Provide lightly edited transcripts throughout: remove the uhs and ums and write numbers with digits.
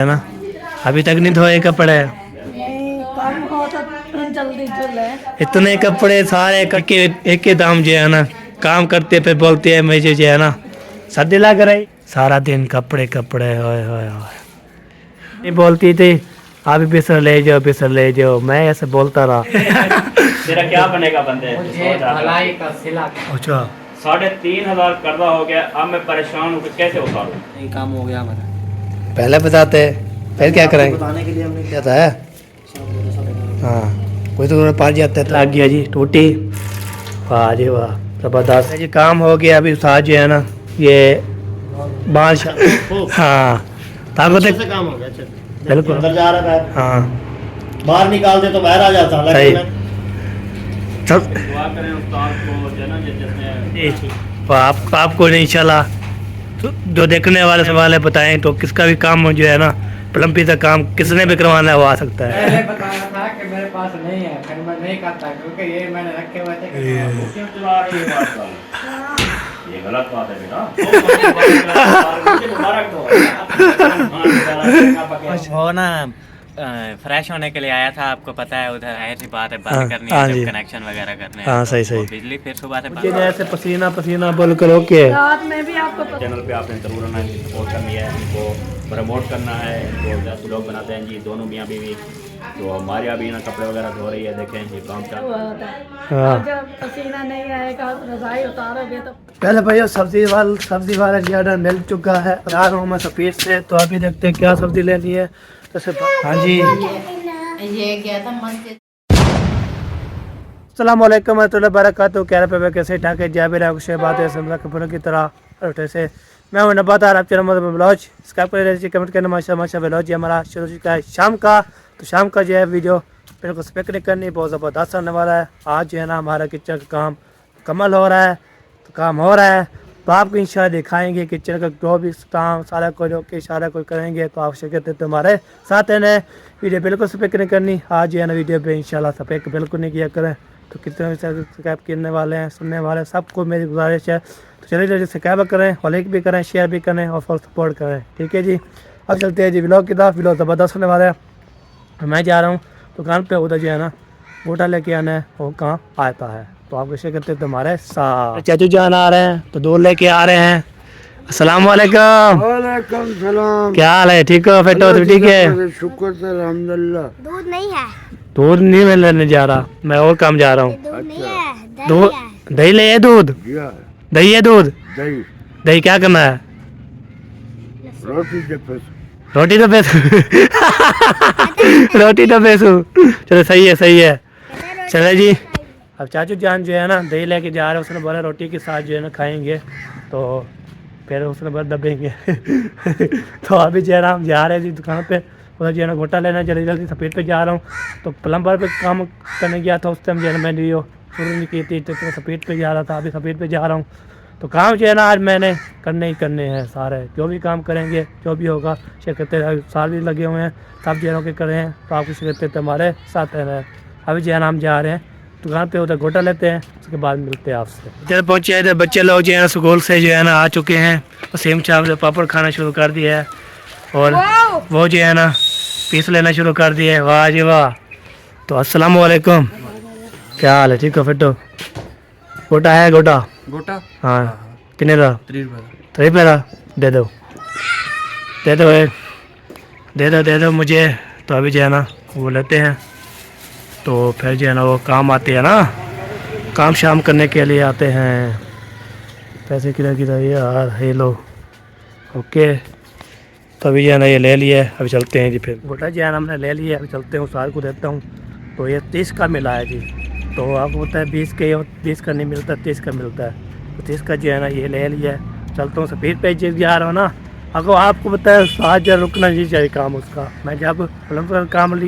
है ना। अभी तक नहीं धोए कपड़े, काम हो तो जल्दी चले। इतने कपड़े सारे एक के दाम जो है ना, काम करते पे बोलते हैं मुझे जो है ना सर्दी लग रही, सारा दिन कपड़े कपड़े होए होए होए। नहीं बोलती थी आप बिस्तर ले जाओ, मैं ऐसे बोलता रहा। तेरा क्या बनेगा बंदे? भलाई का सिला अच्छा 3,500 कर्जा हो गया, अब मैं परेशान हूँ कि कैसे उतारूँ। नहीं काम हो गया हमारा। पहले बताते फिर क्या करेंगे, बताने के लिए हमने क्या था है? हाँ कोई तो तुम्हें पार जाता है, लग गया जी टूटी। वाह जी वाह जबरदस्त जी, काम हो गया। अभी साथ जो है ना ये बांस, हाँ ताकत अच्छे से काम हो गया। अच्छा बिल्कुल अंदर जा रहा है, हाँ बाहर निकाल दे तो बाहर आ जाता। सही। लेकिन सब दुआ करें उस्ताद को जो है ना जिसने तो आपको नहीं चला तो जो देखने वाले सवाल है बताएं तो किसका भी काम जो है ना प्लम्बी का काम किसने भी करवाना है वो आ सकता है। पहले बताया था कि मेरे पास नहीं है, फिर मैं नहीं करता क्योंकि ये मैंने रखे हुए थे कि क्यों चला रही है बात का? ये गलत बात है बेटा। मुझे मुबारक दो। वो ना फ्रेश होने के लिए आया था, आपको पता है उधर है सी बात है, हाँ, बंद करनी हाँ है जी। जब कनेक्शन वगैरह करने हैं हाँ, तो सही, सही। वो बिजली फिर सुबह से मुझे बंद। जैसे पसीना पसीना बोल कर ओके रात में भी आपको पता चैनल पे आपने जरूर आना है, इनकी सपोर्ट करनी है, इनको प्रमोट करना है, इनको 10 लोग बनाते हैं जी, दोनों मियाँ बीवी। तो हमारे यहाँ भी ना कपड़े वगैरह धो रही है, देखें ये काम चल रहा है। होता है। हाँ। और जब पसीना नहीं आएगा रजाई उतारोगे तो पहले भैया सब्जी वाला ज्यादा मिल चुका है, आ रहा हूँ मैं सफेद से। तो अभी देखते हैं क्या सब्जी लेनी है। तो हाँ जी ये गया था मस्जिद। अस्सलाम वालेकुम warahmatullahi wabarakatuh। कह रहे पे कैसे ठाके जाबिर है कुछ बात है समझा कपड़ों की तरह उठे से मैं हूं नबातार आप चैनल में ब्लॉग सब्सक्राइब कर दीजिए, कमेंट करना माशा ब्लॉग जी हमारा शुरू हो चुका है शाम का। तो शाम का जो है वीडियो मेरे को स्पेक्ट नहीं करनी, बहुत ज़बरदस्त आने वाला है। आज जो है ना हमारा किचन का काम मुकम्मल हो रहा है, तो काम हो रहा है तो आपको इंशाल्लाह दिखाएंगे किचन का जो भी काम सारा कोई के सारा कोई करेंगे। तो आप शिकत है तुम्हारे साथ है वीडियो बिल्कुल स्पेक्ट नहीं करनी। आज जो है ना वीडियो पे इंशाल्लाह स्पेक्ट बिल्कुल नहीं किया करें। तो कितने भी सब्सक्राइब करने वाले हैं सुनने वाले सबको मेरी गुजारिश है, तो चलिए जल्दी सब्सक्राइब करें, लाइक भी करें, शेयर भी करें और फुल सपोर्ट करें। ठीक है जी, अब चलते हैं जी व्लॉग की तरफ। व्लॉग ज़बरदस्त होने वाला है। मैं जा रहा हूँ दुकान पे, उधर जो है ना गोटा लेके आना है, वो कहाँ आता है तो आप कैसे करते हैं तुम्हारे साथ। चाचू जान आ रहे हैं तो दूध लेके आ रहे हैं। अस्सलाम वालेकुम। वालेकुम सलाम। क्या हाल है, ठीक हो? फिट हो तो ठीक है, शुक्र से अल्हम्दुलिल्लाह। दूध नहीं है, दूध नहीं मैं लेने जा रहा, मैं और काम जा रहा हूँ। दूध नहीं है, दूध दही ले दूध दही है दूध दही दही क्या करना है? रोटी के पैसे रोटी तो बेचू। रोटी तो बेचू, चलो सही है सही है। चलो जी अब चाचू जान जो है ना दही लेके जा रहे हैं, उसने बोला रोटी के साथ जो है ना खाएंगे, तो फिर उसने बोला दबेंगे। तो अभी जो है ना हम जा रहे हैं जी दुकान पे, उधर जो है ना गोटा लेना, जल्दी जल्दी सफ़ेद पे जा रहा हूँ। तो प्लम्बर पे काम करने गया था उस टाइम जो है ना मैंने वीडियो शुरू नहीं की थी, तो सफ़ेद पे जा रहा था, अभी सफ़ेद पे जा रहा हूँ। तो काम जो है ना आज मैंने करने ही करने हैं सारे, जो भी काम करेंगे जो भी होगा शिरकत साल भी लगे हुए हैं, सब जो के करे हैं। तो आपको शिरकत हमारे साथ रहे। अभी जो है ना हम जा रहे हैं दुकान पे, उधर गोटा लेते हैं, उसके बाद मिलते हैं आपसे। इधर पहुँचे इधर बच्चे लोग जो है ना स्कूल से जो है ना आ चुके हैं, और सेम चाप से पापड़ खाना शुरू कर दिया है, और वो जो है ना पीस लेना शुरू कर दिया है। वाह जी वाह। तो अस्सलाम वालेकुम, क्या हाल है, ठीक हो? फिट हो? गोटा है गोटा? गोटा हाँ कितने का? 30 रुपये। 30 रुपये का दे दो दे दो एक दे दो मुझे। तो अभी जो है ना वो लेते हैं, तो फिर जो है ना वो काम आते हैं ना, काम शाम करने के लिए आते हैं। पैसे किधर यार, ये लो ओके। तो अभी जो है ना ये ले लिए, अभी चलते हैं जी। फिर गोटा जो है ना हमने ले लिया, अभी चलते हैं उसार को देता हूँ। तो ये 30 का मिला है जी, तो आपको पता है 20 के 20 का नहीं मिलता, 30 का मिलता है। तो 30 का जो है ना ये ले लिया है। चलता हूँ सफ़ेद पे जा रहा हूँ ना, अगर आपको पता है साथ जो रुकना नहीं चाहिए काम उसका। मैं जब काम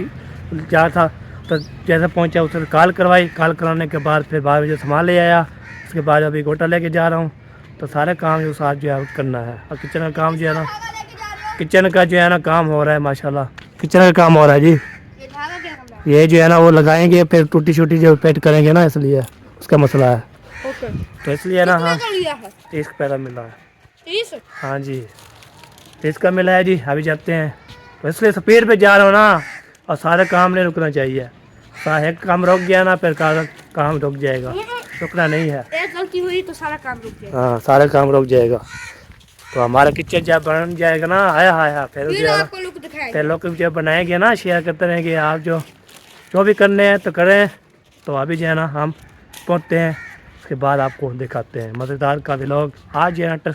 जा था तो जैसे पहुंचा उसने कॉल करवाई, कॉल कराने के बाद फिर बाद में जो सामान ले आया, उसके बाद अभी गोटा लेके जा रहा हूँ। तो सारे काम जो साथ जो है करना है। और किचन का काम जो है ना, किचन का जो है ना काम हो रहा है माशाल्लाह, किचन का काम हो रहा है जी। ये जो है ना वो लगाएंगे, फिर टूटी शूटी जो पेट करेंगे ना, इसलिए उसका मसला है। तो इसलिए ना हाँ 30 का पैसा मिला है। हाँ जी 30 का मिला है जी। अभी जाते हैं तो इसलिए स्पीड पे जा रहा हूँ ना, और सारे काम नहीं रुकना चाहिए। एक काम रुक गया ना फिर काम रुक जाएगा, रुकना नहीं है। एक गलती हुई तो सारा काम रुक जाएगा। हाँ सारा काम रुक जाएगा। तो हमारा किचन जब बन जाएगा ना, आया हाया फिर फिर आपको लुक दिखाएंगे। फिर लोग जब बनाएंगे ना, शेयर करते रहेंगे। आप जो भी करने हैं तो करें। तो अभी जो है ना हम पहुँचते हैं, उसके बाद आपको दिखाते हैं मज़ेदार का व्लॉग। आज जो है ना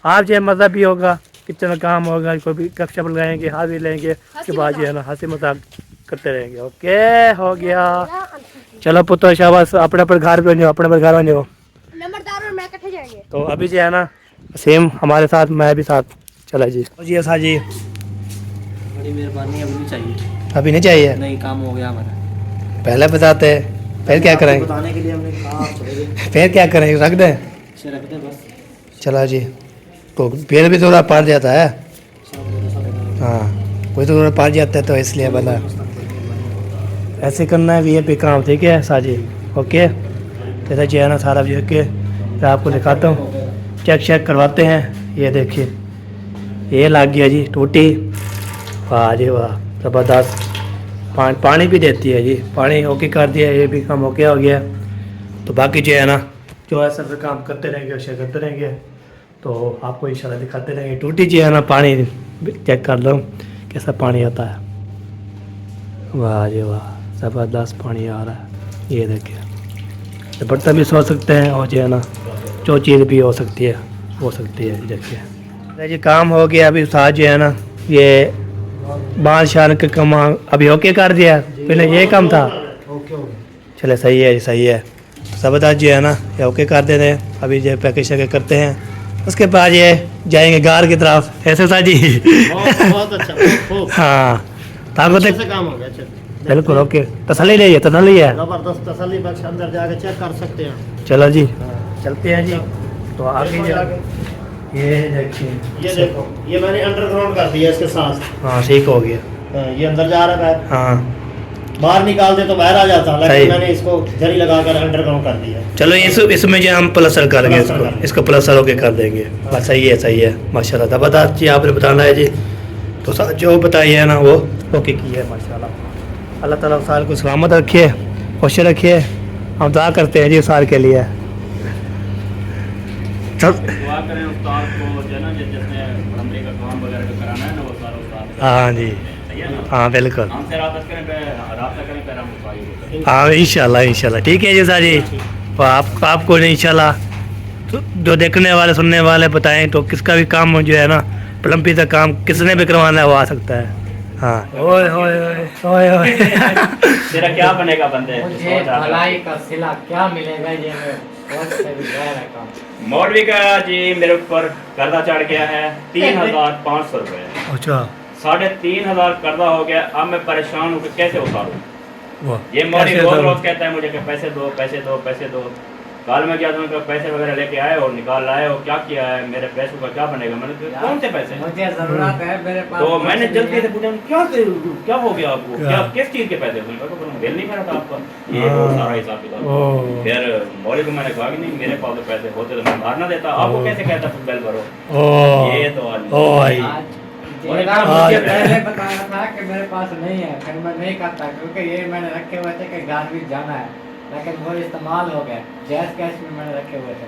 आज जो है मज़ा भी होगा, किचन का काम होगा, कोई भी गपशप लगाएंगे, हाथ भी लेंगे, उसके बाद जो है ना हंसी मजाक करते रहेंगे। ओके हो गया, चलो पुत्र शाबाश, अपने पर घर बन जाओ, अपने पर घर बन जाओ। नंबरदार और मैं इकट्ठे जाएंगे। तो अभी जो है ना सेम हमारे साथ, मैं भी साथ चला जी। जी ऐसा जी, बड़ी मेहरबानी, अभी नहीं चाहिए। अभी नहीं चाहिए, नहीं, काम हो गया हमारा। पहले बताते, फिर क्या करेंगे? बताने के लिए हमने कहा आप फिर क्या करेंगे, रख दें? इसे रख दे बस। चला जी। तो फिर भी थोड़ा पार जाता है। हाँ कोई तो थोड़ा पार जाता है, तो इसलिए बता ऐसे करना है। ये भी काम ठीक है साजी, ओके। तो जो है ना सारा जो के मैं आपको दिखाता हूँ, चेक करवाते हैं। ये देखिए, ये लग गया जी टूटी। वाह जी वाह, ज़बरदस्त। पानी भी देती है जी, पानी ओके कर दिया, ये भी काम ओके हो गया। तो बाकी जो है ना, जो है सब काम करते रहेंगे, शेयर करते रहेंगे, तो आपको इंशाल्लाह दिखाते रहेंगे। टूटी जो है ना, पानी चेक कर लो कैसा पानी आता है। वाह जी वाह, ज़बरदस्त पानी आ रहा है। ये देखिए, तो बर्तन भी सो सकते हैं, और जो है ना जो चीज़ भी हो सकती है। देखिए जी काम हो गया। अभी साथ जो है ना ये बादशाह के काम अभी ओके कर दिया, पहले ये काम था। चले सही है जी, सही है। ज़बरदस्त जो है ना ये ओके कर देते हैं। अभी जो पैकेज शैकेज करते हैं, उसके बाद ये जाएंगे गार की तरफ। ऐसे सा जी बहुत अच्छा। हाँ ताकत काम हो गया। बिल्कुल ओके, तसल्ली है, जबरदस्त तसल्ली बख्श, अंदर जाके चेक कर सकते हैं। चलो जी चलते हैं जी। तो आगे ये देखिए, ये देखो, ये मैंने अंडरग्राउंड कर दिया इसके साथ। हाँ ठीक हो गया। ये अंदर जा रहा है, हाँ बाहर निकाल दे तो बाहर आ जाता, सही। लेकिन मैंने इसको जरी लगाकर अंडरग्राउंड कर दिया। चलो इसमें जो हम प्लस्तर करेंगे, प्लस्तर करेंगे। इसको प्लस्तर होके कर देंगे। बस सही है माशाल्लाह। ज़बरदस्त जी, आपने बताना है जी। तो जो बताइए है ना वो ओके की है माशाल्लाह। अल्लाह ताला साल को सलामत रखिए, खुश रखिए। हम दुआ करते हैं जी साल के लिए। दुआ करें उस्ताद को, जो है ना जिसने कमरे का काम वगैरह का कराना है ना, वो सारा उस्ताद। हाँ जी, सही है ना? हाँ बिल्कुल। हमसे रब्ता करें फिर हम उपाय हाँ इंशाल्लाह ठीक है जी सर जी। तो आपको इंशाल्लाह तो जो देखने वाले सुनने वाले बताएं, तो किसका भी काम जो है ना प्लम्बी का काम किसने भी करवाना है वो आ सकता है। हाँ ओए ओए ओए ओए तेरा क्या बनेगा बंदे? मुझे भलाई का सिला क्या मिलेगा, ये मैं बहुत से भी कह रहा हूँ। मौलवी का जी मेरे ऊपर कर्जा चढ़ गया है 3,500 रुपये। अच्छा 3,500 कर्जा हो गया। अब मैं परेशान हूँ कि कैसे उतारूँ। वाह, ये मौलवी कैसे रोज उतारूं? रोज कहता है मुझे कि पैसे दो पैसे दो पैसे दो। कल मैं गया तो उनका पैसे वगैरह लेके आए और निकाल लाए, और क्या किया है, मेरे पैसों का क्या बनेगा? मैंने कहा कौन से पैसे? मुझे जरूरत है, मेरे पास तो मैंने पैसे जल्दी नहीं से है। पूछा क्या हो गया आपको, क्या किस चीज़ के पैसे? मैंने कहा बिल नहीं भरा था आपका, ये वो सारा हिसाब किताब। ओह। फिर मौलवी को मैंने कहा कि नहीं मेरे पास तो पैसे होते तो मैं भरना देता, आपको कैसे कहता तुम बिल भरो। ओ ये तो ओ भाई जेलर मुझे पहले बताया था कि मेरे पास नहीं है, फिर मैं नहीं करता, क्योंकि ये मैंने रखे हुए थे कि घर भी जाना है, लेकिन वो इस्तेमाल हो गए। जैस कैश में मैंने रखे हुए थे।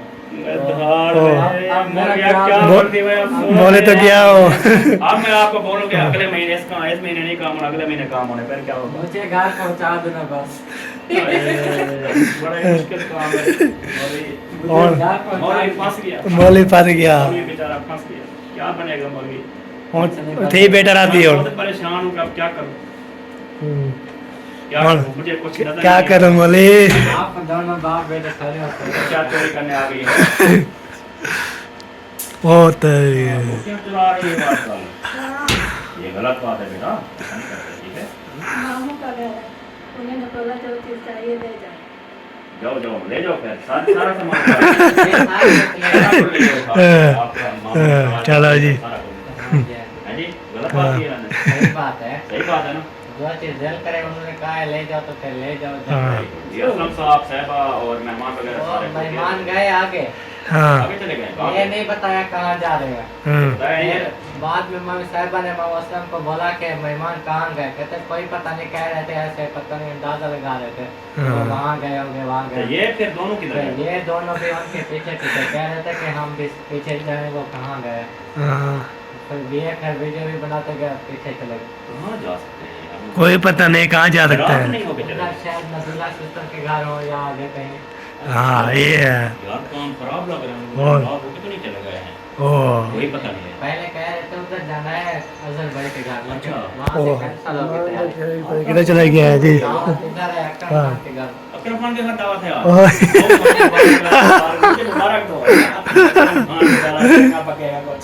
बोले तो क्या हो। अब मैं आपको बोलूँगा अगले महीने इस महीने नहीं काम होना, अगले महीने काम होने, फिर क्या होगा? मुझे घर पहुंचा देना बस। बड़ा ही मुश्किल काम है। और घर पहुंचा मौलवी फंस गया, मौली फंस गया। मौलवी बेचारा फंस गया, क्या बनेगा मौलवी? और थे बेटा आती हो। मैं बहुत परेशान हूँ कि अब क्या करूँ, क्या और करूँ? मुझे कुछ नजर क्या नहीं करूं मौली। आप दोनों बाप बेटे खड़े होते आता। क्या चोरी करने आ गई है? वो तेरी है। क्यों चला रही है बात वाली? ये गलत बात है बेटा, ऐसा नहीं करते, ठीक है? मामू का घर है, उन्हें न पता चलती चाहिए ले जाए। जाओ जाओ ले जाओ, फिर सारा सामान सारा कुछ ले जाओ, आपका मामू चलो जी। सारा कुछ। है जी, गलत बात की है मैंने। सही बात है। सही बात है ना? जो चीज दिल करे उन्होंने कहा है ले जाओ तो फिर ले जाओ। हाँ। ये असलम साहब साहबा और मेहमान वगैरह और सारे हो गए। मेहमान गए आगे, हाँ आगे चले गए ये नहीं बताया कहाँ जा रहे हैं। फिर बाद में मम्मी साहिबा ने मोहम्मद असलम को बोला कि मेहमान कहाँ गए, कहते कोई पता नहीं, कह रहे थे ऐसे, पता नहीं, अंदाजा लगा रहे थे तो वहाँ गए होंगे, वहाँ तो गए। ये फिर दोनों किधर फिर गए? ये दोनों भी उनके पीछे पीछे कह रहे थे कि हम भी पीछे जाए, वो कहाँ गए। हाँ, फिर ये खैर वीडियो भी बनाते गए, पीछे चले गए। कहाँ जा सकते हैं यार? कोई पता नहीं कहाँ जा सकता रात है। नहीं होके चले उधर गए। शायद नबीला सिस्टर के घर हो या आगे कहीं। हाँ ये है। यार काम खराब लग रहा है, और? रात होके तो नहीं चले गए हैं, ओ कोई पता नहीं है। पहले कह रहे थे उधर जाना है अजहर भाई के घर, अच्छा। वहाँ से कैंसिल हो गया। किधर चला गया है जी? इधर है अकरम खान के घर। अकरम खान के साथ दावत है ओह। मुझे मुबारक दो। अकरम खान के साथ खाना पकेगा कुछ।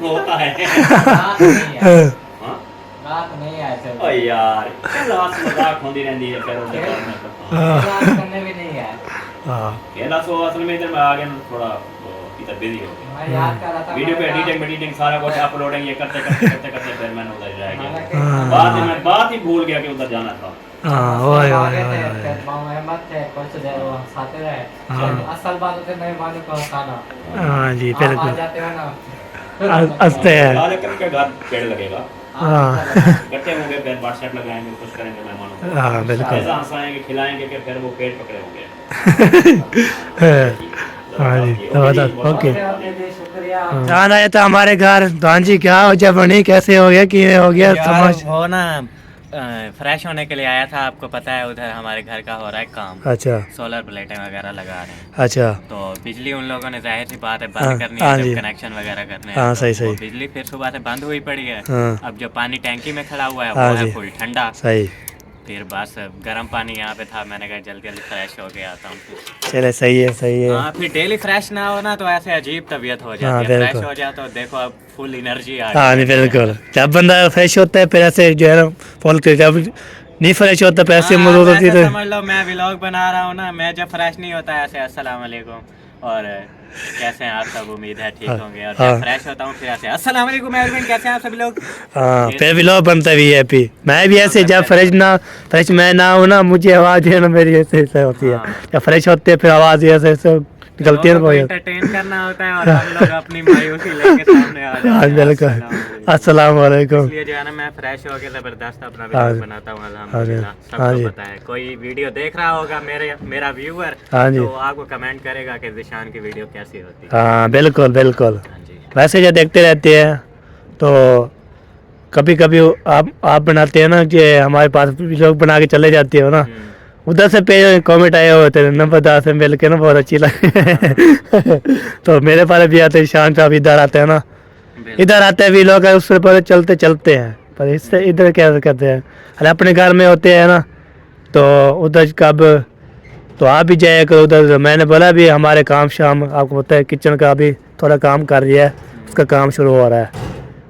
होता है। रात नहीं है, हाँ? रात नहीं है ऐसे। ओ यार, क्या लाश मजाक होती रहती है फिर उनके घर में तो। रात करने भी नहीं है। हाँ खेला सो असल में इधर मैं आ गया ना, थोड़ा इधर बिजी हो गया। मैं याद कर रहा था, वीडियो पे मैंने एडिटिंग एडिटिंग सारा कुछ अपलोडिंग ये करते फिर मैंने उधर रह गया। हालांकि बाद में मैं बात ही भूल गया कि उधर जाना था। हाँ ओए सब ओए आगे थे, ओए फिर मोहम्मद अहमद थे, कुछ देर वो हंसाते रहे। हाँ। असल बात होती है मेहमानों को हंसाना। हाँ जी आप आ बिल्कुल जाते हो ना, हंसते हैं। लाल अकरम के घर पेड़ लगेगा, हाँ इकट्ठे होंगे, फिर व्हाट्सएप लगाएंगे, कुछ करेंगे मेहमानों को, हाँ बिल्कुल ऐसा हंसाएंगे खिलाएंगे कि फिर वो पेट पकड़े होंगे। हाँ जी जबरदस्त ओके। आपने भी शुक्रिया। जान आया था हमारे घर तो हाँ जी क्या हो जा बनी कैसे हो गया कि हो गया समझ। वो ना फ्रेश होने के लिए आया था, आपको पता है उधर हमारे घर का हो रहा है काम, अच्छा सोलर प्लेटें वगैरह लगा रहे हैं। अच्छा तो बिजली उन लोगों ने जाहिर सी बात है हाँ, बंद करनी हाँ है, जी। जब कनेक्शन वगैरह करने हाँ, हैं सही, तो वो सही। बिजली फिर सुबह से बंद हुई पड़ी है। हाँ अब जो पानी टैंकी में खड़ा हुआ है हाँ वो है जी। फुल ठंडा। सही फिर बस गर्म पानी यहाँ पे था, मैंने कहा जल्दी जल्दी फ्रेश हो के आता हूँ फिर। चले सही है सही है। हाँ फिर डेली फ्रेश ना हो ना तो ऐसे अजीब तबीयत हो हाँ, जाती है, फ्रेश बिल्कुल। हो जाए तो देखो अब फुल एनर्जी आ हाँ गई नहीं है। बिल्कुल जब बंदा फ्रेश होता है फिर ऐसे जो है ना फॉल कर जब नहीं फ्रेश होता फिर ऐसे हाँ, मदद आप होती ऐसे है। समझ लो मैं व्लॉग बना रहा हूँ ना, मैं जब फ्रेश नहीं होता ऐसे अस्सलाम वालेकुम और कैसे हैं आप सब, उम्मीद है ठीक हाँ, होंगे, और हाँ। जब फ्रेश होता हूँ फिर ऐसे अस्सलाम वालेकुम एवरीवन, कैसे हैं आप सभी लोग। हाँ फिर भी लोग बनता भी है पी मैं भी ऐसे जब फ्रेश मैं ना हूँ ना मुझे आवाज़ है ना मेरी ऐसे ऐसे होती है। हाँ। जब फ्रेश होते हैं फिर आवाज़ ऐसे ऐसे निकलती है ना वो। एंटरटेन करना होता है और हम लोग अपनी मायूसी लेके सामने आ जाते हाँ हैं। बिल्कुल अस्सलाम अस्सलाम वालेकुम। इसलिए जो है ना मैं फ्रेश होके ज़बरदस्त अपना हाँ वीडियो जी। बनाता हूँ हाँ जी। अल्हम्दुलिल्लाह। हाँ जी। सबको पता है, कोई वीडियो देख रहा होगा मेरा व्यूअर हाँ जी। तो आपको कमेंट करेगा कि जिशान की वीडियो कैसी होती है। हाँ बिल्कुल बिल्कुल हाँ जी। वैसे जो देखते रहते हैं तो कभी कभी आप बनाते हैं ना कि हमारे पास भी लोग बना के चले जाते हो ना उधर से पे कमेंट आए हुए थे नंबरदार से मिल के ना बहुत अच्छी लगे। तो मेरे पास भी आते हैं शान साहब इधर आते हैं ना बिल्कुल। इधर आते हैं भी लोग उससे पर चलते चलते हैं पर इससे इधर क्या करते हैं अरे अपने घर में होते हैं ना तो उधर कब तो आप भी जाए करो उधर। मैंने बोला भी हमारे काम शाम आपको पता है किचन का अभी थोड़ा काम कर रही है उसका काम शुरू हो रहा है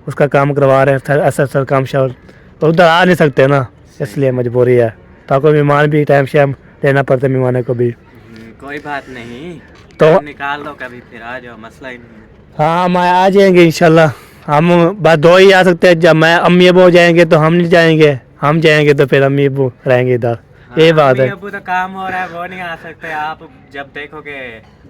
उसका काम करवा रहे हैं ऐसा काम शाम तो उधर आ नहीं सकते ना इसलिए मजबूरी है ताकि मेहमान भी टाइम शाम देना पड़ता है मेहमानों को भी। कोई बात नहीं तो टाइम निकाल लो कभी, फिर आ जाओ, मसला ही नहीं है। हाँ हम आ जाएंगे इंशाल्लाह। हम बस दो ही आ सकते हैं जब मैं अम्मी अबू जाएंगे तो हम नहीं जाएंगे हम जाएंगे तो फिर अम्मी अबू रहेंगे इधर ये हाँ, बात है। अभी तो काम हो रहा है वो नहीं आ सकते। आप जब देखोगे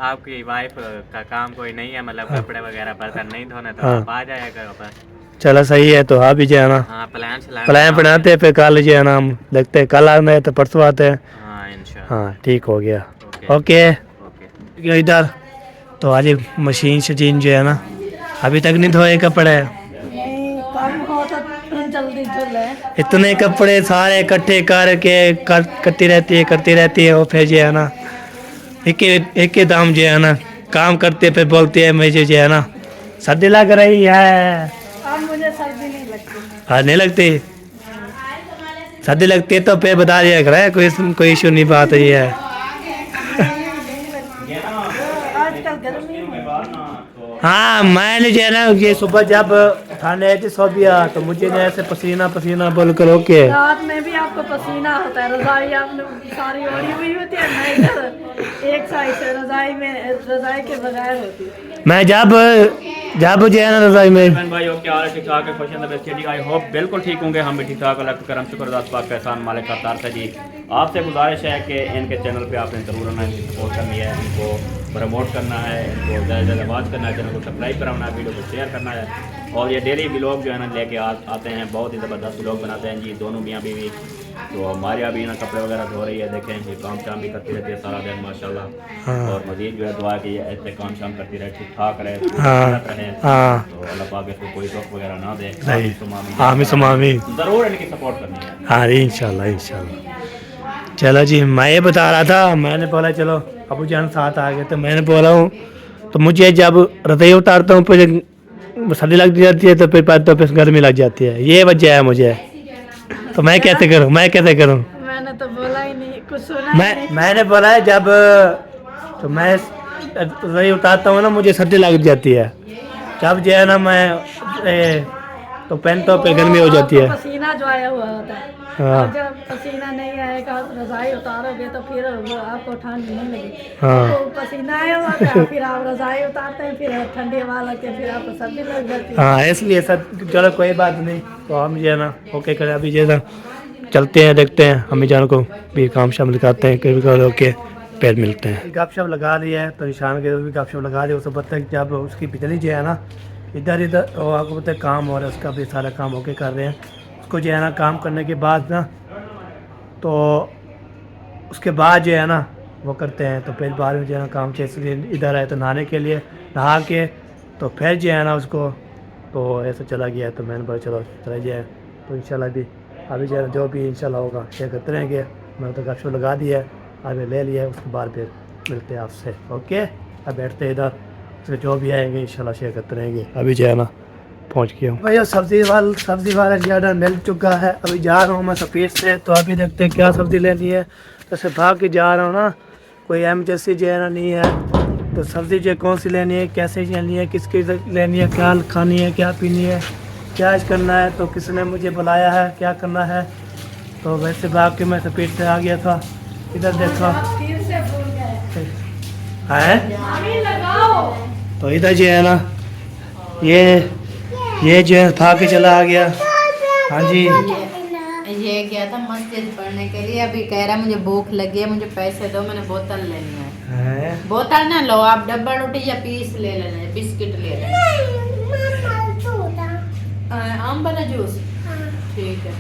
आपकी वाइफ का काम कोई नहीं है, मतलब कपड़े वगैरह बर्तन नहीं धोने, तो हाँ। आप आ जाएगा बस। चलो सही है तो आप भी जाना हाँ प्लान प्लान बनाते हैं फिर कल जो है ना हम देखते हैं कल आना है तो परसों आते हैं। हाँ इंशाल्लाह। हाँ ठीक हो गया ओके ओके ओके। इधर तो आज मशीन शशीन जो है ना अभी तक नहीं धोए कपड़े नहीं काम होता जल्दी चले। इतने कपड़े सारे इकट्ठे करके करती रहती है वो फिर जो है ना एक ही दाम जो है ना काम करते फिर बोलते हैं मुझे जो है ना सर्दी लग रही है। अब मुझे सर्दी नहीं लगती। हाँ नहीं लगती सर्दी लगती है तो फिर बता दिया कर कोई इशू नहीं बात ये है। आजकल गर्मी है। हाँ मैंने जो है ना ये सुबह जब ठंड आई थी सोबिया तो मुझे जो ऐसे पसीना पसीना बोल कर ओके रात में भी आपको पसीना होता है, रजाई आपने सारी ओढ़ी हुई होती है, मैं इधर एक साइड से रजाई के बगैर होती है। मैं जब जब जो है ना रजाई में बहन भाइयों क्या हाल है, ठीक ठाक है, खुश हैं, आई होप बिल्कुल ठीक होंगे। हम भी ठीक ठाक, अल्लाह का करम शुक्र अदा पाक का एहसान मालिक का तार है जी। आपसे गुजारिश है कि इनके चैनल पे आपने ज़रूर आना, इनकी सपोर्ट करनी है, इनको प्रमोट करना है, इनको ज़्यादा ज़्यादा आवाज़ करना है, चैनल को सब्सक्राइब कराना है, वीडियो को शेयर करना है। और ये डेली व्लॉग जो है ना लेके आते हैं, बहुत ही ज़बरदस्त व्लॉग बनाते हैं जी दोनों मियाँ बीवी। तो हमारे यहाँ भी ना कपड़े वगैरह धो रही है, देखें ये काम शाम भी करती रहती है सारा दिन माशाल्लाह। और मज़ीद जो है दुआ की ऐसे काम शाम करती रहे, ठीक ठाक रहे, रहे। तो अल्लाह पाक इसको कोई दुख वगैरह ना दे। आमीन सुमामी ज़रूर इनकी सपोर्ट करनी है। हाँ इंशाल्लाह इंशाल्लाह। चलो जी, मैं ये बता रहा था, मैंने बोला चलो अबू जान साथ आ गए, तो मैंने बोला हूँ तो मुझे जब रतई उतारता हूँ फिर सर्दी लग जाती है, तो फिर गर्मी लग जाती है, ये वजह है मुझे। तो मैं कैसे करूँ, मैंने तो बोला ही नहीं, कुछ सुना ही नहीं। मैंने बोला है जब तो मैं रतई उतारता हूँ ना मुझे सर्दी लग जाती है, जब जो है ना मैं तो पहनता हूँ फिर गर्मी हो जाती है। पसीना जो आया हुआ होता है, हाँ। और जब पसीना नहीं आएगा रजाई उतारोगे तो फिर वो आपको ठंड नहीं लगेगी। हाँ। तो पसीना आया हुआ होता है, फिर आप रजाई उतारते हैं, फिर ठंडी हवा लगती है, फिर आपको सर्दी लग जाती है। हाँ इसलिए सब, चलो कोई बात नहीं, तो हम जो है ना ओके करें, अभी जो है ना चलते हैं, देखते हैं हमें जान को भी काम शाम दिखाते हैं, कभी ओके फिर मिलते हैं। गपशप लगा रही है तो निशान के भी गपशप लगा रही है, उसको पता है जब उसकी बिजली जो है ना इधर वो आपको पता है काम हो रहा है, उसका भी सारा काम ओके कर रहे हैं। उसको जो है ना काम करने के बाद ना तो उसके बाद जो है ना वो करते हैं, तो फिर बाद में जो है ना काम से इसलिए इधर आए तो नहाने के लिए, नहा के तो फिर जो है ना उसको तो ऐसा चला गया, तो मैंने बोला चलो चला जाए, तो इंशाल्लाह भी अभी जो है जो भी इंशाल्लाह होगा शेयर करते रहेंगे। मैंने तो गपशप लगा दिया है, अभी ले लिया है, उसके बाद फिर मिलते हैं आपसे। ओके अब बैठते हैं इधर, उसके जो भी आएंगे इंशाल्लाह शेयर करते रहेंगे। अभी जो है ना पहुँच गया हूँ भैया, सब्ज़ी वाला ज़्यादा मिल चुका है, अभी जा रहा हूँ मैं सफ़ेद से, तो अभी देखते हैं क्या सब्ज़ी लेनी है। तो ऐसे भाग के जा रहा हूँ ना, कोई एमरजेंसी जो है ना नहीं है, तो सब्ज़ी जो कौन सी लेनी है, कैसे लेनी है, किसकी लेनी है, क्या खानी है, क्या पीनी है, क्या करना है, तो किसने मुझे बुलाया है, क्या करना है। तो वैसे भाग के मैं सफ़ेद से आ गया था, इधर देखा फिर से भूल गए। है, तो इधर जो है ना ये जो है भाग के चला आ गया। हाँ जी, ये गया था मस्जिद पढ़ने के लिए, अभी कह रहा है मुझे भूख लगी है, मुझे पैसे दो, मैंने बोतल लेनी है। बोतल ना लो आप, डब्बा रोटी या पीस ले लेना, बिस्किट ले लेना, आम वाला जूस। ठीक है,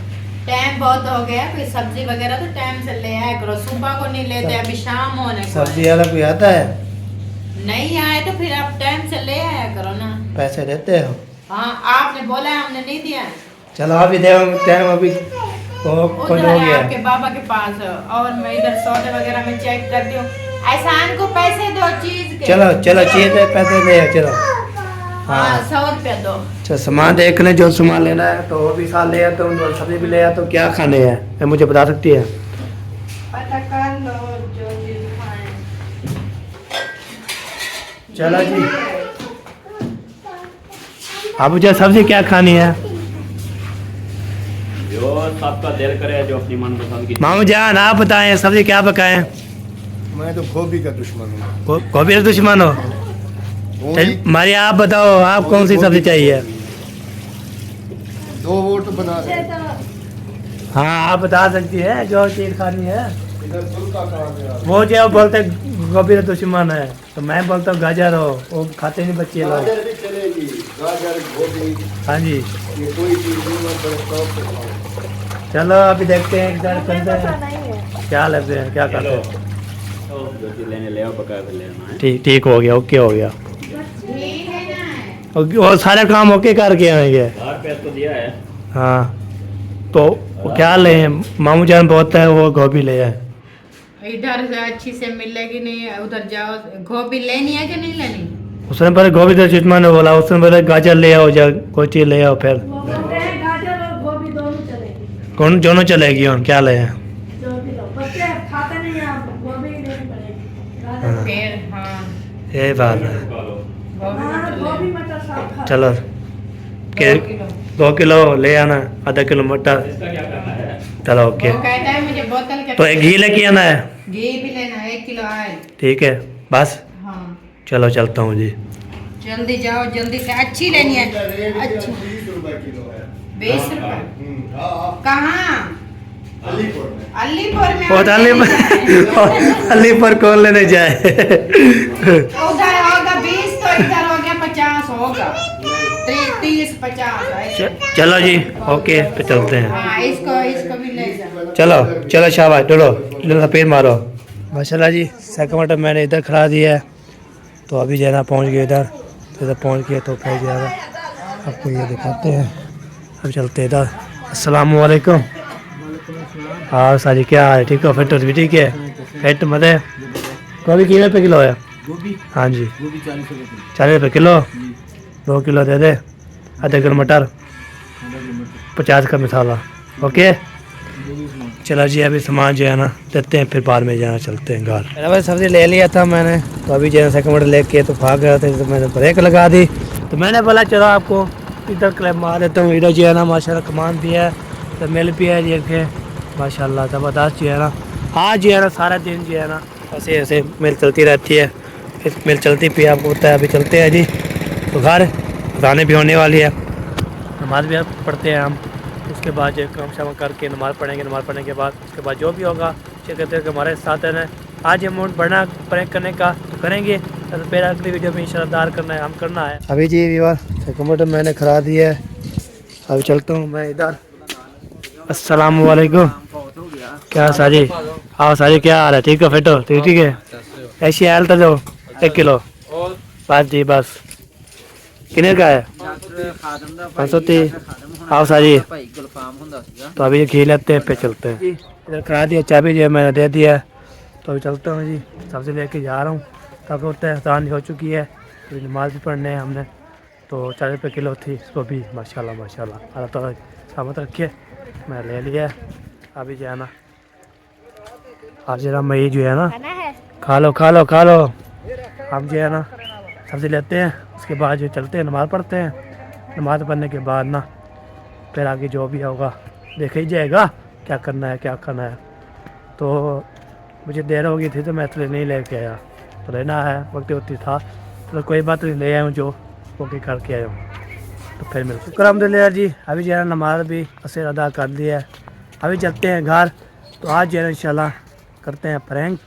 टाइम बहुत हो गया, कोई सब्जी वगैरह तो टाइम से ले आया करो, सुबह को नहीं लेते, अभी शाम होने को सब्जी वाला कोई आता है? नहीं आए तो फिर आप टाइम से ले आया करो ना। पैसे देते हो? हाँ आपने बोला है, हमने नहीं दिया। चलो अभी दे टाइम अभी तो कुछ उधर हो है गया। आपके बाबा के पास, और मैं इधर सौदे वगैरह में चेक करती हूँ। एहसान को पैसे दो चीज के। चलो चीज है, पैसे ले चलो। हाँ 100 रुपया दो। अच्छा सामान देख लें, जो सामान लेना है तो वो भी साथ ले आते हैं, सब्जी भी ले आते, तो क्या खाने हैं ये मुझे बता सकती है? पता कर लो जो चीज खाएं। चलो जी, अब मुझे सब्जी क्या खानी है? जो सबका दिल करे, जो अपनी मनपसंद की। मामू जान आप बताएं सब्जी क्या पकाएं? मैं तो गोभी का दुश्मन हूँ। गोभी का दुश्मन हो? मारिया आप बताओ, आप कौन सी सब्जी चाहिए? 2 वोट बना दे। हाँ आप बता सकती हैं जो चीज़ खानी है। इधर फुल्का कहाँ गया? वो जो बोलते गोभी का दुश्मन है, तो मैं बोलता हूँ गाजर हो, वो खाते नहीं बच्चे लोग। गाजर भी चलेगी, गाजर गोभी, हाँ जी, ये कोई चीज़ नहीं, मैं बड़े शौक से खाऊं। चलो अभी देखते हैं, इधर करते हैं क्या लेते हैं, क्या करते हैं। तो जो चीज़ लेने ले आओ, पका के ले आना है। ठीक हो गया, ओके हो गया, और सारे काम ओके करके आएंगे। 4 रुपया तो दिया है। हाँ तो वो क्या ले, मामू जान बोलता है वो गोभी ले आए। इधर से अच्छी से मिलेगी नहीं, उधर जाओ। गोभी लेनी है कि नहीं लेनी? उसने पहले गोभी का दुश्मन ने बोला, उसने बोला गाजर ले आओ, जा कोई चीज़ ले आओ। फिर वो बोलते हैं गाजर और गोभी दोनों चलेगी। कौन दोनों चलेगी? और क्या ले आए? जो भी लो, बच्चे खाते नहीं हैं, आप गोभी ही लेनी पड़ेगी। गाजर फिर हाँ ये बात है। गोभी मटर सब खा। चलो 2 किलो ले आना, आधा किलो मटर। इसका क्या करना है? चलो ओके, वो कहता है मुझे बोतल के तो एक घी लेके आना है। घी भी लेना है, 1 किलो ऑयल। ठीक है बस, हाँ चलो चलता हूँ जी। जल्दी जाओ, जल्दी से। अच्छी लेनी है, अच्छी। 20 रुपए कहाँ? अलीपुर में। बहुत अलीपुर कौन लेने जाए। उधर होगा 20 तो इधर हो गया 50 होगा। 30-50। चलो जी, ओके पे चलते हैं। हाँ, इसको भी ले जाओ। चलो चलो शाबाश, डोलो लपेट मारो। माशाल्लाह जी, सेकंड मटर मैंने इधर खड़ा दिया है, तो अभी जो है ना पहुँच गए इधर। तो इधर पहुँच गए तो फिर जो है आपको ये दिखाते हैं। अब चलते हैं इधर। अस्सलाम वालेकुम। हाँ साजी, क्या हाल है? ठीक हो? फिट भी ठीक है? फिट मत है? गोभी कितने रुपये किलो है? हाँ जी, 40 रुपये किलो। 2 किलो दे दे। आधा किलो मटर, 50 का मसाला। ओके चलो जी, अभी सामान जो है ना देते हैं, फिर बाद में जाना चलते हैं घर। मेरा भाई सब्ज़ी ले लिया था मैंने, तो अभी जो है सेकंड मटर लेके तो भाग गया था, तो मैंने ब्रेक लगा दी। तो मैंने बोला चलो आपको इधर क्लिप मार देता हूँ। इधर जो है ना माशाल्लाह कमान भी है, तो मिल भी है, देखे माशाल्लाह ज़बरदस्त जो है ना। आज जो है ना सारा दिन जो है ना ऐसे ऐसे मिल चलती रहती है। इस मिल चलती भी आपको होता है। अभी चलते हैं जी, तो घर गाने भी होने वाली है, नमाज भी पढ़ते हैं हम। उसके बाद जो काम शाम करके नमाज़ पढ़ेंगे। नमाज़ पढ़ने के बाद उसके बाद जो भी होगा कहते हैं कि हमारे साथ है ना। आज अमाउंट बढ़ना प्रैंक करने का तो करेंगे, तो फिर अगली वीडियो में इंशाल्लाह दार करना है, हम करना है। अभी जी व्यूअर कंप्यूटर मैंने खड़ा दिया है, अभी चलता हूँ मैं इधर। अस्सलाम वालेकुम। क्या साजी? हाँ साजी, क्या हाल है? ठीक है? फिट हो? ठीक है? ऐसी हाल तो दो 1 किलो बस जी, बस। कितने का है? 530। आओ साजी, तो अभी घी लेते हैं, पे चलते हैं। इधर करा दिया, चाबी जो है मैंने दे दिया है, तो अभी चलता हूँ जी। सबसे लेके जा रहा हूँ, तब होता है आसान हो चुकी है। तो नमाज भी पढ़ने हैं हमने, तो 40 रुपये किलो थी, इसको भी माशाल्लाह माशाल्लाह अल्लाह ताला सामत रखे, मैं ले लिया है। अभी जो है ना आज जरा मई जो है ना, खा लो खा लो खा लो। हम जो है ना सब्ज़ी लेते हैं, उसके बाद जो चलते हैं नमाज़ पढ़ते हैं। नमाज़ पढ़ने के बाद ना फिर आगे जो भी होगा देखा ही जाएगा, क्या करना है क्या करना है। तो मुझे देर हो गई थी, तो मैं इसलिए नहीं लेके आया, तो लेना है वक्त होती था, तो कोई बात नहीं, ले आया हूँ जो ओके करके आया हूँ। तो फिर मिल शुक्र अल्हम्दुलिल्लाह जी। अभी जो है नमाज भी असर अदा कर लिया है, अभी चलते हैं घर। तो आज जो है इंशाल्लाह करते हैं प्रैंक।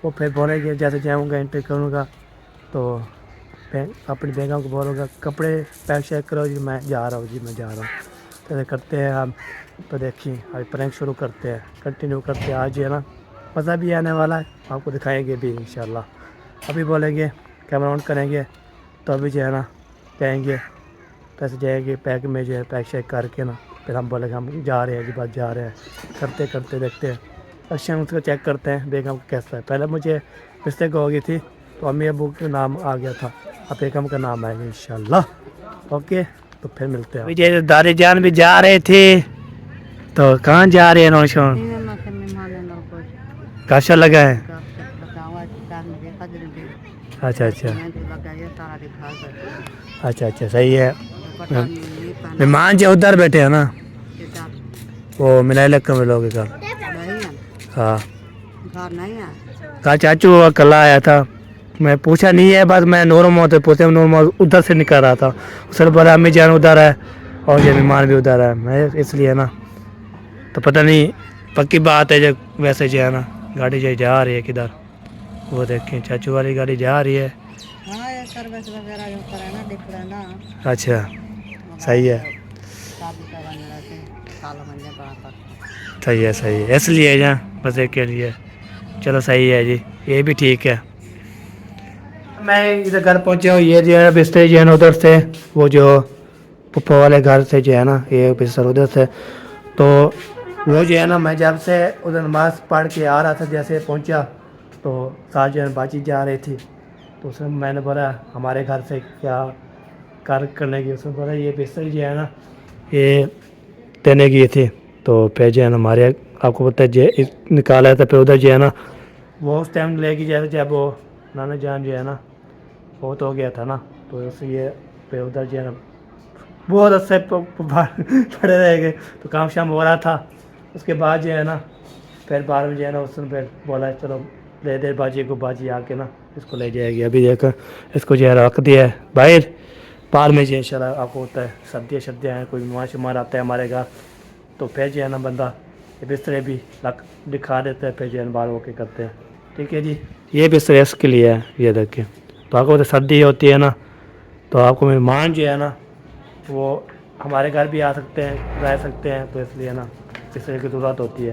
वो फिर बोलेंगे जैसे जाऊँगा एंट्री करूँगा, तो अपनी बेगम को बोलूँगा कपड़े पैक शेक करो जी, मैं जा रहा हूँ जी, मैं जा रहा हूँ। तो करते हैं हम, तो देखिए अभी प्रैंक शुरू करते हैं, कंटिन्यू करते हैं। आज जो है ना मज़ा भी आने वाला है, आपको दिखाएंगे भी इंशाल्लाह। अभी बोलेंगे कैमरा ऑन करेंगे, तो अभी जो है ना कहेंगे पैसे जाएंगे पैक में जो है पैक शेक करके ना, फिर हम बोलेंगे हम जा रहे हैं जी, बस जा रहे हैं। करते करते देखते हैं, अच्छा उसको चेक करते हैं बेगम को कैसा है। पहले मुझे मिस्टेक हो गई थी, तो अम्मी अबू का नाम आ गया था, अब बेगम का नाम आएगा इंशाल्लाह। ओके, तो फिर मिलते हैं। विजय दादी जान भी जा रहे थे, तो कहाँ जा रहे हैं नौशोन? काशा लगा है? अच्छा अच्छा अच्छा अच्छा, सही है। मेहमान जो उधर बैठे हैं ना, वो मिला लक्का में लोग का। हाँ कहा चाचू कल आया था, मैं पूछा नहीं है, बस मैं नूर मोहम्मद पूछे, नूर मोहम्मद उधर से निकल रहा था, उसने बोला अम्मी जान उधर है और ये मेहमान भी उधर है, मैं इसलिए ना, तो पता नहीं पक्की बात है। जब वैसे जो है ना गाड़ी जो जा रही है किधर, वो देखें चाचू वाली गाड़ी जा रही है। अच्छा सही है, सही है सही है, इसलिए जहाँ बस एक के लिए। चलो सही है जी, ये भी ठीक है। मैं इधर घर पहुँचा हूँ, ये जो है बिस्तर जो है ना उधर से, वो जो पप्पा वाले घर से जो है ना ये बिस्तर उधर से, तो वो जो है ना मैं जब से उधर नमाज पढ़ के आ रहा था, जैसे पहुँचा तो साथ जो है बातचीत जा रही थी, तो उसमें मैंने बोला हमारे घर से क्या कार्य करने की, उसमें बोला ये बिस्तर जो है ना ये देने की थी, तो फिर जो है ना हमारे आपको पता है निकाला था, फिर उधर जो है ना वो उस टाइम लेके जाए जब वो नाना जान जो है ना बहुत हो गया था ना, तो इसलिए फिर उधर जो है ना बहुत अच्छे पड़े रह गए, तो काम शाम हो रहा था। उसके बाद जो है ना फिर बाद में जो है ना उसने फिर बोला चलो दे दे बाजी को, बाजी आके ना इसको ले जाएगी। अभी देखो इसको जो है रख दिया है बाहर पार में जो इंशाल्लाह आपको होता है सर्दियाँ हैं, कोई बीमार शुमार आता है हमारे घर तो फिर जो है ना बंदा ये बिस्तरे भी दिखा देता है, फिर जो है बाहर होके करते हैं। ठीक है जी, ये बिस्तरे इसके लिए है, ये देखिए। तो आपको तो सर्दी होती है ना तो आपको मेहमान जो है ना वो हमारे घर भी आ सकते हैं, रह सकते हैं, तो इसलिए ना बिस्तरे की ज़रूरत होती है।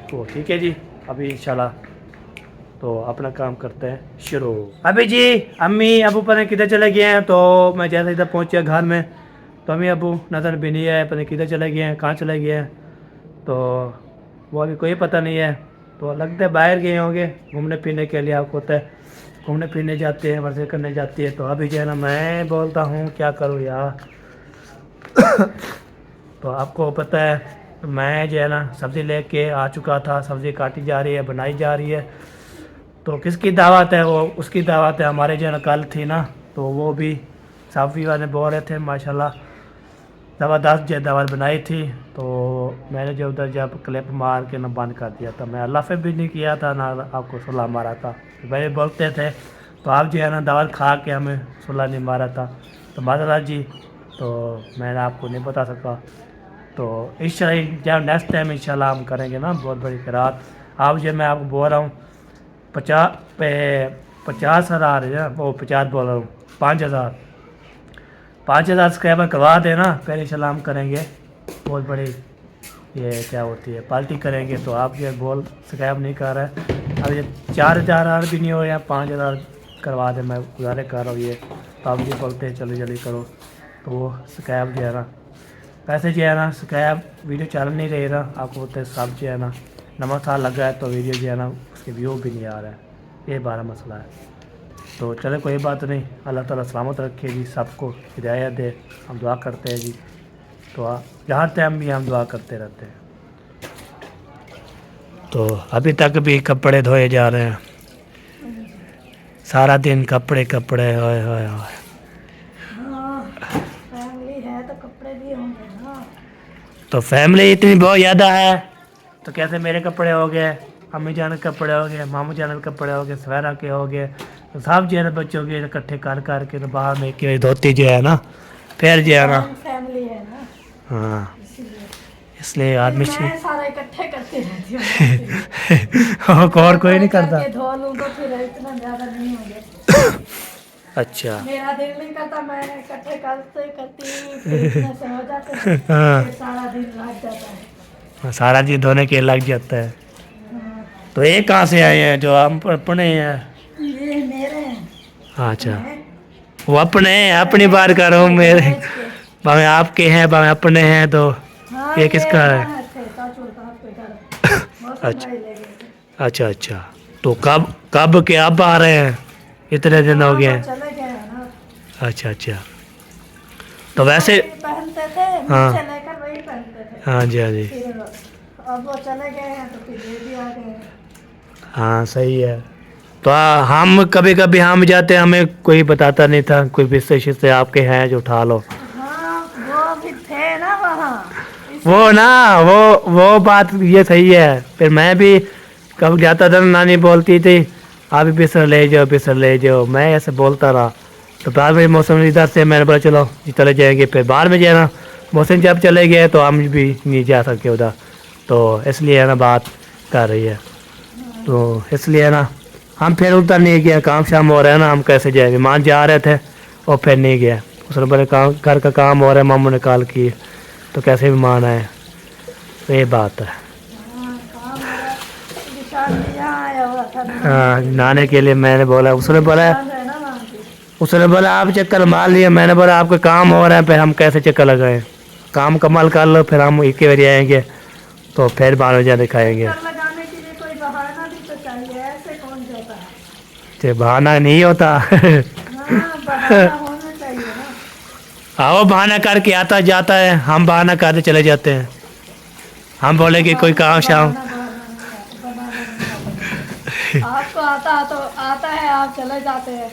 तो ठीक है जी, अभी इंशाल्लाह तो अपना काम करते हैं शुरू। अभी जी अम्मी अबू पता नहीं किधर चले गए हैं, तो मैं जैसे इधर पहुँचा घर में तो अम्मी अबू नज़र भी नहीं आए, पता नहीं किधर चले गए हैं, कहाँ चले गए हैं, तो वो अभी कोई पता नहीं है। तो लगता है बाहर गए होंगे घूमने फिरने के लिए, आपको होता है घूमने फिरने जाते हैं, वर्जिश करने जाती है। तो अभी जो है ना मैं बोलता हूँ क्या करूँ यार तो आपको पता है मैं जो है ना सब्ज़ी लेके आ चुका था, सब्ज़ी काटी जा रही है, बनाई जा रही है। तो किसकी दावत है, वो उसकी दावत है, हमारे जो है ना कल थी ना, तो वो भी साफ़ी वाले बोल रहे थे माशाल्लाह ज़बरदस्त जो दावत बनाई थी। तो मैंने जो उधर जब क्लिप मार के ना बंद कर दिया था, मैं अल्लाह पे भी नहीं किया था ना आपको सुलह मारा था। भाई बोलते थे तो आप जो है ना दावत खा के हमें सुलह नहीं मारा था, तो माजरा जी तो मैंने आपको नहीं बता सका। तो इस जब नेक्स्ट टाइम इंशाल्लाह हम करेंगे ना बहुत बड़ी किरात। आप जो मैं आपको बोल रहा हूँ 50,000 है वो 50 बोल रहा हूँ 5,000 सब्सक्राइबर करवा देना, फिर इंशाल्लाह हम करेंगे बहुत बड़ी ये क्या होती है पार्टी करेंगे। तो आप ये बोल सब्सक्राइब नहीं कर रहे, अब ये 4,000 भी नहीं हो या 5,000 करवा दे, मैं गुजारे कर रहा हूँ ये। तो आप ये बोलते हैं जल्दी जल्दी करो, तो वो सब्सक्राइब जो है ना वैसे जो है ना सब्सक्राइब वीडियो चल नहीं रही ना, आपको बोलते सब जो है ना नवा साल लगा है तो वीडियो जो है ना उसके व्यू भी नहीं आ रहा है, ये बड़ा मसला है। तो चले कोई बात नहीं, अल्लाह ताला सलामत रखे जी, सबको हिदायत दे, हम दुआ करते हैं जी। तो जहाँ टाइम भी हम दुआ करते रहते हैं। तो अभी तक भी कपड़े धोए जा रहे हैं, सारा दिन कपड़े कपड़े होए होए होए। फैमिली है तो कपड़े भी होंगे ना। तो फैमिली इतनी बहुत ज़्यादा है तो कैसे मेरे कपड़े हो गए, अम्मी जान के कपड़े हो गए, मामू जान के कपड़े हो गए, सवेरा के हो गए, तो सब जो है ना बच्चों के इकट्ठे कर के तो बाहर में के धोती जो है ना फिर जो है ना फैमिली है ना, हाँ इसलिए आदमी मैं सारा इकट्ठे करती रहती हूँ और कोई नहीं करता। करके धो लूँ तो फिर इतना ज़्यादा नहीं होंगे। अच्छा मेरा दिल नहीं करता, मैं इकट्ठे करती फिर इतने से हो जाते हैं, हाँ फिर सारा दिन लग जाता है। सारा दिन धोने के लग जाता है। तो ये कहाँ से आए हैं जो हम अपने हैं? ये मेरे हैं। अच्छा वो अपने हैं, अपनी बात कर रहा हूँ, मेरे भावे आपके हैं भावे अपने हैं, तो हाँ, ये किसका है? अच्छा अच्छा अच्छा, तो कब के अब आ रहे हैं, इतने दिन हो गए हैं? चले गए हैं ना। अच्छा अच्छा, तो वैसे पहनते थे हाँ। नीचे लेकर वही पहनते थे, हाँ जी हाँ जी फिर अब वो चले गए हैं तो फिर ये भी आ गए हैं। हाँ सही है। तो हम कभी कभी हम जाते हमें कोई बताता नहीं था, कोई बिस्तर शिस्ते आपके हैं जो उठा लो। हाँ वो भी थे ना वहाँ, वो ना वो बात ये सही है। फिर मैं भी कब जाता था नानी बोलती थी आप भी बिस्तर ले जाओ, मैं ऐसे बोलता रहा। तो बाद में मौसम इधर से मैंने बोला चलो चले जाएंगे, फिर बाहर में जाना मौसम जब चले गए तो हम भी नहीं जा सके उधर, तो इसलिए ना बात कर रही है। तो इसलिए ना हम फिर उधर नहीं गए, काम शाम हो रहा है ना, हम कैसे जाएंगे, मान जा रहे थे और फिर नहीं गए। उसने बोले काम घर का काम हो रहा है, मामू ने कॉल की तो कैसे भी मान आए, तो ये बात है। हाँ नहाने के लिए मैंने बोला, उसने बोला आप चक्कर मार लिए, मैंने बोला आपका काम हो रहा है फिर हम कैसे चक्कर लगाएं, काम कमाल कर लो फिर हम एक बार आएंगे तो फिर बारह बजे दिखाएंगे। लगाने के लिए कोई बहाना भी तो चाहिए, ऐसे कौन जाता है? तो बहाना नहीं होता हाँ बहाना होना चाहिए ना। आओ बहाना करके आता जाता है, हम बहाना करते चले जाते हैं, हम बोले कि कोई काम शाम। आपको आता है आप चले जाते हैं,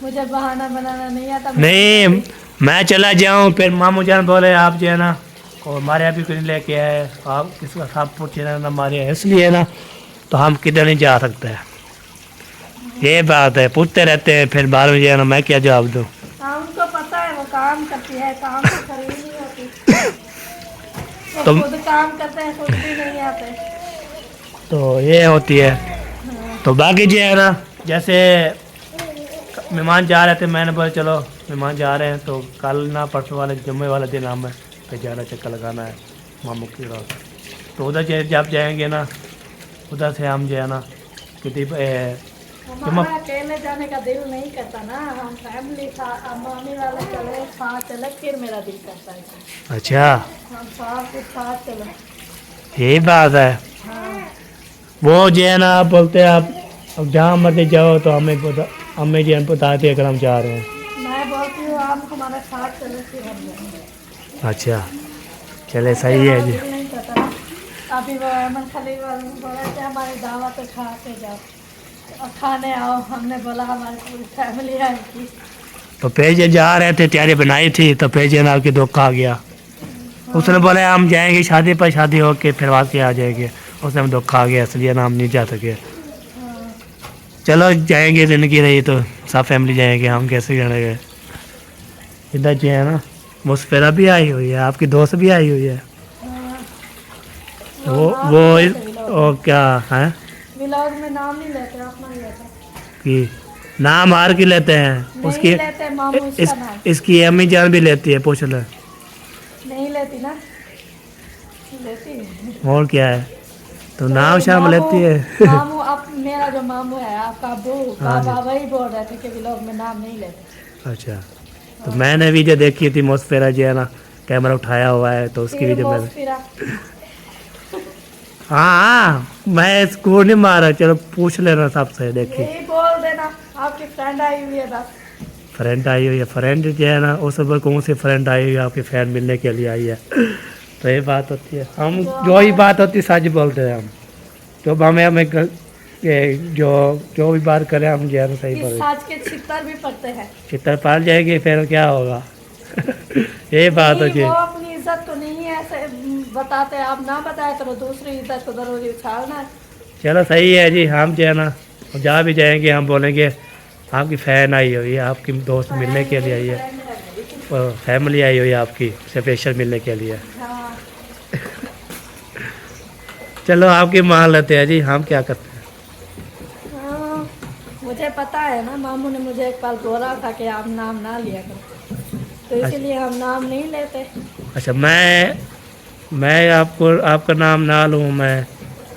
मुझे बहाना बनाना नहीं आता। नहीं मैं चला जाऊं फिर मामू जान बोले आप जो है ना और हमारे यहाँ भी कुछ लेके आए, आप किसका सब पूछे ना हमारे, इसलिए ना तो हम किधर नहीं जा सकते हैं। ये बात है, पूछते रहते हैं फिर बाद में जो है ना मैं क्या जवाब दूँ। हाँ उनको पता है वो काम करती है, काम तो खरीद नहीं होती। वो तुम- खुद काम करते हैं, खुद भी नहीं आते। तो ये होती है। तो बाकी जो है ना, जैसे मेहमान जा रहे थे, मैंने बोला चलो मेहमान जा रहे हैं तो कल ना परसों वाले जुम्मे वाला दिन हमें फिर जाना, चक्कर लगाना है मामू की रात। तो उधर जब जाएंगे ना, उधर से हम जो है ना कितनी हमारा अकेले जाने का दिल नहीं करता ना, हम फैमिली मामी वाला चले, साथ चले, फिर मेरा दिल करता है अच्छा हम साथ चले। यही बात है। वो जो है ना आप बोलते हैं आप अब जहाँ मर्जी जाओ तो हमें जो है बताते हैं अगर हम जा रहे हैं। मैं बोलती हूँ आप हमारे साथ चले, फिर हम जाएंगे। अच्छा चले सही है जी। हमारा दिल नहीं करता ना। अभी वो अहमद खलील वाले बोले थे हमारी दावत खा के जाओ, और खाने आओ। हमने बोला हमारी पूरी फैमिली आएगी। तो पेज जा रहे थे, तैयारी बनाई थी, तो पेज ना आपकी धोखा आ गया। उसने बोले हम जाएंगे शादी पर, शादी हो के फिर वापस आ जाएंगे। उसने हम धोखा आ गया, इसलिए ना हम नहीं जा सके। चलो जाएंगे, जिंदगी रही तो सब फैमिली जाएंगे, हम कैसे जाएंगे। इधर जो है ना मुस्फेरा भी आई हुई है, आपकी दोस्त भी आई हुई है। वो क्या है व्लॉग में नाम नहीं लेते, अपना ही लेते। कि नाम हार के लेते हैं नहीं उसकी। लेते मामू इसका नाम। इसकी अम्मी जान भी लेती है, पूछ ले। नहीं लेती ना, लेती है। और क्या है, तो नाम शाम लेती है। मामू अब मेरा जो मामू है आपका अबू बाबा वही बोल रहे थे कि व्लॉग में नाम नहीं लेते। अच्छा, तो मैंने वीडियो देखी थी मुस्फेरा जो है ना कैमरा उठाया हुआ है, तो उसकी फिर वीडियो मैंने। मुस्फिरा हाँ मैं स्कूल नहीं मारा, चलो पूछ लेना सबसे। देखिए यही बोल देना आपकी फ्रेंड आई हुई है बस। फ्रेंड आई हुई है, फ्रेंड जो है ना उस पर कौन सी फ्रेंड आई हुई है, आपकी फ्रेंड मिलने के लिए आई है। तो ये बात होती है, हम जो ही बात होती है सच बोलते हैं हम। तो हमें जो भी बात करें हम जो है ना सही इस बोलते। साज के छितर भी पड़ते हैं। चित्र पार जाएगी फिर क्या होगा। ये बात नहीं, होती वो है। अपनी इज्जत तो नहीं है ऐसे बताते, आप ना बताए तो दूसरी इज्जत को जरूरी उछालना है। चलो सही है जी, हम जो है ना जहाँ भी जाएंगे हम बोलेंगे आपकी फ़ैन आई हुई है, आपकी दोस्त मिलने के लिए आई है, और फैमिली आई हुई है आपकी स्पेशल मिलने के लिए। हाँ, चलो आपकी मान लेते हैं जी, हम क्या करते हैं। हाँ, मुझे पता है ना, मामू ने मुझे एक बार बोला था कि आप नाम ना लिया करो, तो इसीलिए हम नाम नहीं लेते। अच्छा मैं आपका नाम ना लूँ मैं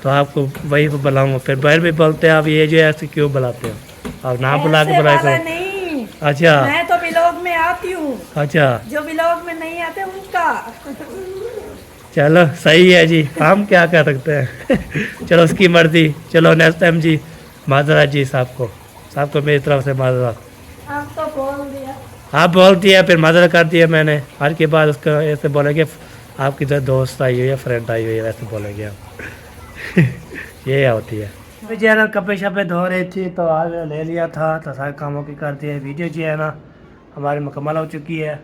तो आपको वही बुलाऊँगा, फिर बाहर भी बोलते हैं आप ये जो ऐसे क्यों बुलाते हो, आप नाम बुला के ऐसे बुलाए वाला करो। नहीं, अच्छा मैं तो व्लॉग में आती हूँ, अच्छा जो व्लॉग में नहीं आते उनका। चलो सही है जी, हम क्या कर सकते हैं। चलो उसकी मर्जी। चलो नेक्स्ट टाइम जी माजरा जी सबको मेरी तरफ से माजरा। आप तो बोल दिया। आप बोलती है फिर माजरा कर दिया मैंने, हर के बाद उसको ऐसे बोलेंगे आपकी तो दोस्त आई हुई है, फ्रेंड आई हुई है, वैसे बोलेंगे आप। ये होती है। अभी जो है ना कपड़े शपड़े धो रही थी तो आज ले लिया था, तो सारे कामों की करती है। वीडियो जो है ना हमारी मुकम्मल हो चुकी है,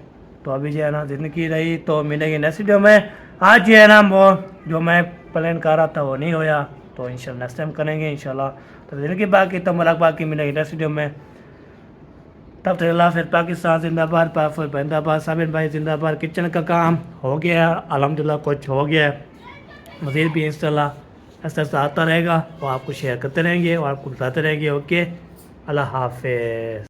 तो अभी जो है ना ज़िंदगी रही तो मिलेंगे नेक्स्ट वीडियो में। आज जो है ना वो जो मैं प्लान कर रहा था वो नहीं होया, तो इंशाल्लाह नेक्स्ट टाइम करेंगे इंशाल्लाह। तो ज़िंदगी बाकी तो मुलाक बाकी मिलेगी नेक्स्ट वीडियो में। तब तक अल्लाह फिर पाकिस्तान जिंदाबाद, पाक जिंदाबाद, साबिर भाई जिंदाबाद। किचन का काम हो गया अल्हम्दुलिल्लाह, कुछ हो गया, मज़ीद भी इंशाल्लाह ऐसा आता रहेगा, और आपको शेयर करते रहेंगे और आपको बताते रहेंगे। ओके, अल्लाह हाफिज़।